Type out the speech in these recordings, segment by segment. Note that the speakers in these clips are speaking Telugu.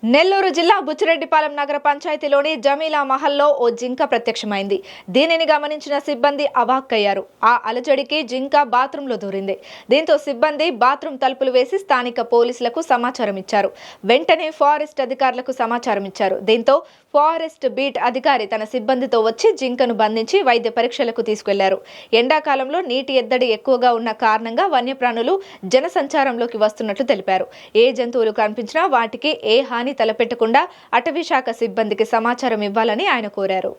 నెల్లూరు జిల్లా బుచ్చిరెడ్డిపాలెం నగర పంచాయతీలోని జమీలా మహల్లో ఓ జింక ప్రత్యక్షమైంది. దీనిని గమనించిన సిబ్బంది అవాక్కయ్యారు. ఆ అలజడికి జింక బాత్రూంలో దూరింది. దీంతో సిబ్బంది బాత్రూం తలుపులు వేసి స్థానిక పోలీసులకు సమాచారం ఇచ్చారు. వెంటనే ఫారెస్ట్ అధికారులకు సమాచారం ఇచ్చారు. దీంతో ఫారెస్ట్ బీట్ అధికారి తన సిబ్బందితో వచ్చి జింకను బంధించి వైద్య పరీక్షలకు తీసుకెళ్లారు. ఎండాకాలంలో నీటి ఎద్దడి ఎక్కువగా ఉన్న కారణంగా వన్యప్రాణులు జనసంచారంలోకి వస్తున్నట్లు తెలిపారు. ఏ జంతువులు కనిపించినా వాటికి ఏ హాని తలపెట్టకుండా అటవీ శాఖ సిబ్బందికి సమాచారం ఇవ్వాలని ఆయన కోరారు.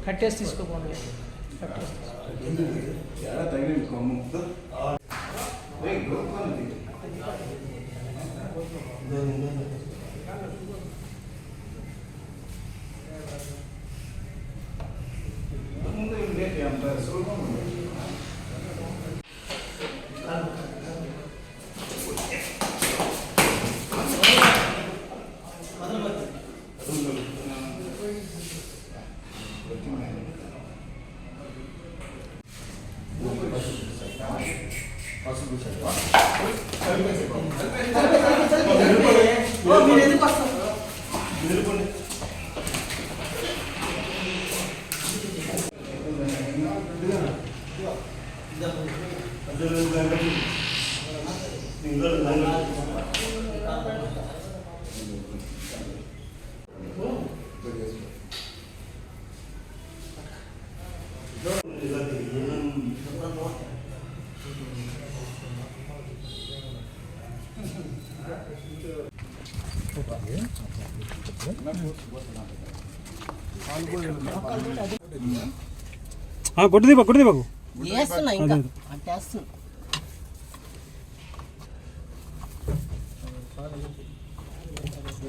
కట్టేసి తీసుకోపోండి. కొట్టుదీపకు చేస్తున్నా ఇంకా